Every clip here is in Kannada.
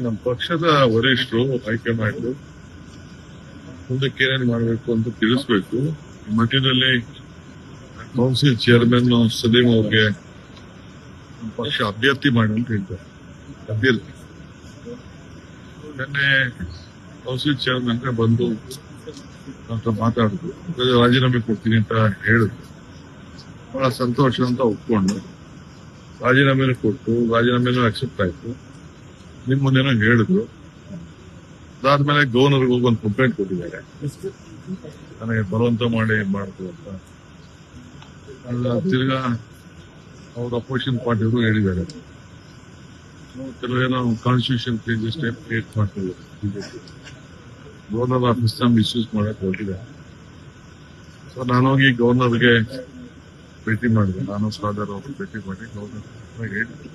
ನಮ್ಮ ಪಕ್ಷದ ವರಿಷ್ಠರು ಹೈಕಮಾಂಡ್ ಮುಂದಕ್ಕೆ ಏನೇನು ಮಾಡಬೇಕು ಅಂತ ತಿಳಿಸ್ಬೇಕು. ಮಧ್ಯದಲ್ಲಿ ಕೌನ್ಸಿಲ್ ಚೇರ್ಮನ್ ಸಲೀಂ ಅವ್ರಿಗೆ ನಮ್ಮ ಪಕ್ಷ ಅಭ್ಯರ್ಥಿ ಮಾಡಿ ಅಂತ ಹೇಳ್ತಾರೆ. ಅಭ್ಯರ್ಥಿ ನಿನ್ನೆ ಕೌನ್ಸಿಲ್ ಚೇರ್ಮನ್ ಬಂದು ಅಂತ ಮಾತಾಡಿದ್ರು, ರಾಜೀನಾಮೆ ಕೊಡ್ತೀನಿ ಅಂತ ಹೇಳಿದ್ರು. ಬಹಳ ಸಂತೋಷ ಅಂತ ಒಪ್ಕೊಂಡು ರಾಜೀನಾಮೆನೂ ಕೊಟ್ಟು ರಾಜೀನಾಮೆನೂ ಅಕ್ಸೆಪ್ಟ್ ಆಯ್ತು. ನಿಮ್ ಮುಂದೆನೋ ಹೇಳಿದ್ರು. ಅದಾದ್ಮೇಲೆ ಗವರ್ನರ್ಗೆ ಹೋಗಿ ಒಂದು ಕಂಪ್ಲೇಂಟ್ ಕೊಟ್ಟಿದ್ದಾರೆ, ನನಗೆ ಬಲವಂತ ಮಾಡಿ ಮಾಡ್ತು ಅಂತ. ತಿರ್ಗಾ ಅವ್ರ ಅಪೋಸಿಷನ್ ಪಾರ್ಟಿಯವರು ಹೇಳಿದ್ದಾರೆ, ಕೆಲವೇನೋ ಕಾನ್ಸ್ಟಿಟ್ಯೂಷನ್ ಚೇಂಜಸ್ ಕ್ರಿಯೇಟ್ ಮಾಡ್ತಿದ್ದಾರೆ ಬಿಜೆಪಿ. ಗವರ್ನರ್ ಆಫೀಸ್ ನ ಮಿಸ್ಯೂಸ್ ಮಾಡಕ್ ಹೊರಟಿದ್ದಾರೆ. ಸೊ ನಾನೋಗಿ ಗವರ್ನರ್ಗೆ ಭೇಟಿ ಮಾಡಿದೆ, ನಾನು ಸಾದರ್ ಅವರು ಭೇಟಿ ಮಾಡಿ ಗವರ್ನರ್ ಹೇಳಿದ್ದೆ,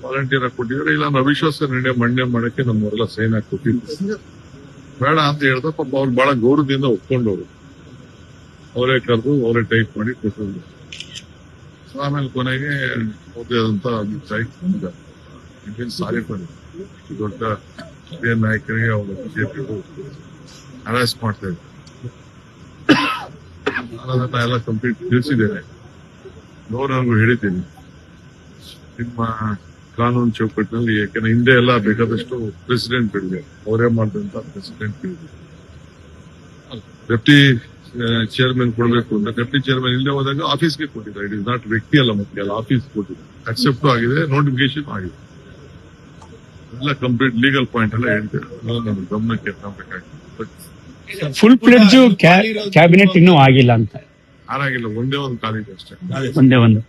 ವಾಲಂಟಿಯರ್ ಆಗಿ ಕೊಟ್ಟಿದ್ದಾರೆ. ಇಲ್ಲ ಅವಿಶ್ವಾಸ ನಿರ್ಣಯ ಮಂಡನೆ ಮಾಡಕ್ಕೆ ನಮ್ಮವರೆಲ್ಲ ಸೈನ್ ಹಾಕಿ ಕೊಟ್ಟಿದ್ರು. ಬೇಡ ಅಂತ ಹೇಳ್ದ. ಪಾಪ ಅವ್ರು ಬಹಳ ಗೌರವದಿಂದ ಒಪ್ಕೊಂಡವ್ರು, ಅವರೇ ಕರೆದು ಅವರೇ ಟೈಪ್ ಮಾಡಿ ಕೊಟ್ಟಿದ್ರು. ಆಮೇಲೆ ಕೊನೆಗೆ ಓದಿದಂತ ಅಭಿಪ್ರಾಯ ಸಾರಿ ಬಂದಿದೆ. ದೊಡ್ಡ ಹಿರಿಯ ನಾಯಕರಿಗೆ ಅವರ ಬಿಜೆಪಿ ಹರಾಸ್ ಮಾಡ್ತಾ ಇದ್ದಾರೆ. ನಾನು ಎಲ್ಲ ಕಂಪ್ಲೀಟ್ ತಿಳಿಸಿದ್ದೇನೆ, ಗವರ್ನರ್ಗೂ ಹೇಳಿದ್ದೀನಿ. ನಿಮ್ಮ ಕಾನೂನು ಚೌಕಟ್ಟಿನಲ್ಲಿ, ಯಾಕಂದ್ರೆ ಹಿಂದೆ ಎಲ್ಲ ಬೇಕಾದಷ್ಟು ಪ್ರೆಸಿಡೆಂಟ್ ಗಳಿಗೆ ಅವರೇ ಮಾಡಿದಂತ ಪ್ರೆಸಿಡೆಂಟ್ ಡೆಪ್ಟಿ ಚೇರ್ಮನ್ ಕೊಡಬೇಕು ಅಂತ ಡೆಪ್ಟಿ ಚೇರ್ಮನ್ ಇಲ್ಲದೆ ಹೋದಾಗ ಆಫೀಸ್ಗೆ ಕೊಟ್ಟಿದ್ದಾರೆ. ಇಟ್ ಇಸ್ ನಾಟ್ ವ್ಯಕ್ತಿ ಅಲ್ಲ, ಮತ್ತೆ ಅಲ್ಲ ಆಫೀಸ್ ಕೊಟ್ಟಿದ್ದಾರೆ. ಅಕ್ಸೆಪ್ಟ್ ಆಗಿದೆ, ನೋಟಿಫಿಕೇಶನ್ ಆಗಿದೆ, ಎಲ್ಲ ಕಂಪ್ಲೀಟ್ ಲೀಗಲ್ ಪಾಯಿಂಟ್ ಎಲ್ಲ ಹೇಳ್ತೇವೆ. ನನ್ನ ಗಮನಕ್ಕೆ ತರಬೇಕಾಗಿದೆ. ಫುಲ್ ಫ್ಲೆಡ್ಜ್ ಕ್ಯಾಬಿನೆಟ್ ಇನ್ನೂ ಆಗಿಲ್ಲ ಅಂತ. ಯಾರಾಗಿಲ್ಲ, ಒಂದೇ ಒಂದು ಕಾಲಿದೆ ಅಷ್ಟೇ.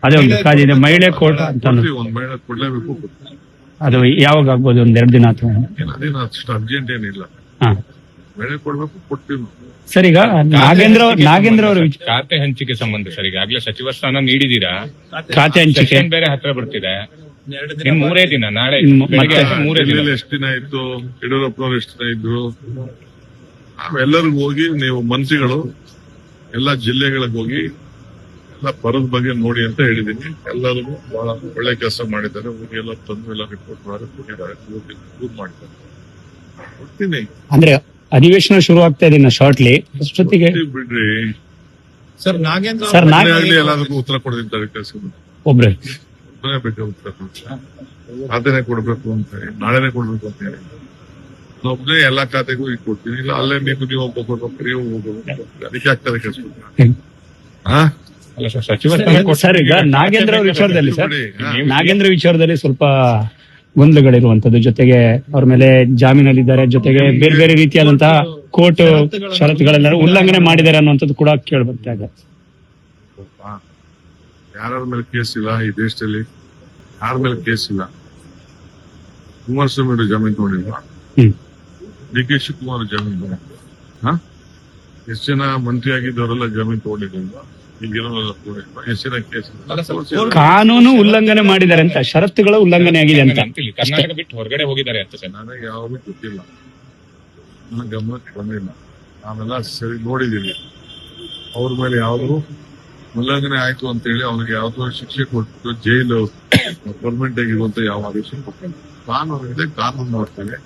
ಅದೇ ಒಂದು ಕಾಲಿದೆ, ಮಹಿಳೆ ಕೋರ್ಟ್ ಅಂತ. ಒಂದು ಮಹಿಳೆ ಕೊಡ್ಲೇಬೇಕು. ಅದು ಯಾವಾಗ ಆಗ್ಬೋದು? ಒಂದೆರಡು ದಿನ ಅಥವಾ ಅದೇನು ಅಷ್ಟು ಅರ್ಜೆಂಟ್ ಏನಿಲ್ಲ. ಮಹಿಳೆ ಕೊಡ್ಬೇಕು, ಕೊಡ್ತೀವಿ. ಸರ್, ಈಗ ನಾಗೇಂದ್ರ ಅವರು ಖಾತೆ ಹಂಚಿಕೆ ಸಂಬಂಧ ಸರ್, ಈಗಾಗಲೇ ಸಚಿವ ಸ್ಥಾನ ನೀಡಿದೀರಾ, ಖಾತೆ ಹಂಚಿಕೆ ಬೇರೆ ಹತ್ರ ಬರ್ತಿದೆ. ಇನ್ 3 ದಿನ, ನಾಳೆ 3 ದಿನ. ಎಷ್ಟು ದಿನ ಇತ್ತು, ಯಡಿಯೂರಪ್ಪನವ್ರು ಎಷ್ಟು ದಿನ ಇದ್ರು, ನಾವೆಲ್ಲರಿಗೂ ಹೋಗಿ ನೀವು ಮಂತ್ರಿಗಳು ಎಲ್ಲಾ ಜಿಲ್ಲೆಗಳಿಗೆ ಹೋಗಿ ಎಲ್ಲ ಬರದ ಬಗ್ಗೆ ನೋಡಿ ಅಂತ ಹೇಳಿದೀನಿ. ಎಲ್ಲರಿಗೂ ಬಹಳ ಒಳ್ಳೆ ಕೆಲಸ ಮಾಡಿದ್ದಾರೆ. ಹೋಗಿ ಎಲ್ಲ ತಂದು ಎಲ್ಲ ರಿಪೋರ್ಟ್ ಕೊಟ್ಟಿದ್ದಾರೆ, ಮಾಡಿದ್ದಾರೆ. ಕೊಡ್ತೀನಿ ಅಂದ್ರೆ ಅಧಿವೇಶನ ಶುರು ಆಗ್ತಾ ಇದೆ ಶಾರ್ಟ್ಲಿ. ಅಷ್ಟೊತ್ತಿಗೆ ಬಿಡ್ರಿ ಸರ್. ನಾಗೇಂದ್ರ ಎಲ್ಲರಿಗೂ ಉತ್ತರ ಕೊಡ್ತಿದ್ದಾರೆ. ಕೆಲಸ ಒಬ್ರೆ ಬೇಕಾ ಉತ್ತರ ಕೊಡ್ತಾರೆ. ಖಾತೆನೆ ಕೊಡ್ಬೇಕು ಅಂತ ಹೇಳಿ, ನಾಳೆನೆ ಕೊಡ್ಬೇಕು ಅಂತ ಹೇಳಿ ಒಬ್ಬನೇ ಎಲ್ಲಾ ಖಾತೆಗೂ ಈಗ ಕೊಡ್ತೀನಿ. ಇಲ್ಲ ಅಲ್ಲೇ ನೀವು ಒಬ್ಬ ಕೊಡ್ಬೇಕು, ನೀವು ಹೋಗ್ಬೇಕು. ಅದಕ್ಕೆ ಆಗ್ತದೆ ಕೆಲಸ. ಸಚಿವ ಸರ್, ಈಗ ನಾಗೇಂದ್ರ ಅವ್ರ ವಿಚಾರದಲ್ಲಿ ಸರ್, ನಾಗೇಂದ್ರ ವಿಚಾರದಲ್ಲಿ ಸ್ವಲ್ಪ ಗೊಂದಲಗಳಿರುವಂತದ್ದು, ಜೊತೆಗೆ ಅವ್ರ ಮೇಲೆ ಜಾಮೀನಲ್ಲಿದ್ದಾರೆ, ಜೊತೆಗೆ ಬೇರೆ ಬೇರೆ ರೀತಿಯಾದಂತಹ ಕೋರ್ಟ್ ಷರತ್ತುಗಳೆಲ್ಲ ಉಲ್ಲಂಘನೆ ಮಾಡಿದ್ದಾರೆ ಅನ್ನುವಂಥದ್ದು ಕೂಡ ಕೇಳ್ಬರ್ತಾ ಇದೆ. ಯಾರ ಮೇಲೆ ಕೇಸ್ ಇಲ್ಲ ಈ ದೇಶದಲ್ಲಿ, ಯಾರ ಮೇಲೆ ಕೇಸ್ ಇಲ್ಲ. ಕುಮಾರಸ್ವಾಮಿ ಜಾಮೀನು ತಗೊಂಡಿಲ್ವಾ? ಡಿ ಕೆ ಶಿವಕುಮಾರ್ ಜಾಮೀನು ತಗೊಂಡಿಲ್ವಾ? ಎಷ್ಟು ಜನ ಮಂತ್ರಿ ಆಗಿದ್ದವರೆಲ್ಲ ಜಾಮೀನು ತಗೊಂಡಿಲ್ವಾ? ಎಷ್ಟು ಜನ ಕೇಸ್? ಕಾನೂನು ಉಲ್ಲಂಘನೆ ಮಾಡಿದ್ದಾರೆ ಅಂತ, ಷರತ್ತುಗಳ ಉಲ್ಲಂಘನೆ ಆಗಿದೆ ಅಂತ. ಕರ್ನಾಟಕ ಬಿಟ್ಟು ಹೊರಗಡೆ ಹೋಗಿದ್ದಾರೆ ಅಂತ ಸರ್. ನನಗೆ ಯಾವಾಗೂ ಗೊತ್ತಿಲ್ಲ, ನನ್ನ ಗಮನಕ್ಕೆ ಬಂದಿಲ್ಲ. ನಾವೆಲ್ಲ ಸರಿ ನೋಡಿದೀವಿ. ಅವ್ರ ಮೇಲೆ ಯಾವ್ದು ಉಲ್ಲಂಘನೆ ಆಯ್ತು ಅಂತ ಹೇಳಿ ಅವ್ನಿಗೆ ಯಾವ್ದೋ ಶಿಕ್ಷೆ ಕೊಟ್ಟು ಜೈಲು ಪರ್ಮನೆಂಟ್ ಆಗಿರುವಂತ ಯಾವ ಆದೇಶ ಕೊಟ್ಟಿಲ್ಲ. ಕಾನೂನು ಇದೆ, ಕಾನೂನು ನೋಡ್ತೇವೆ.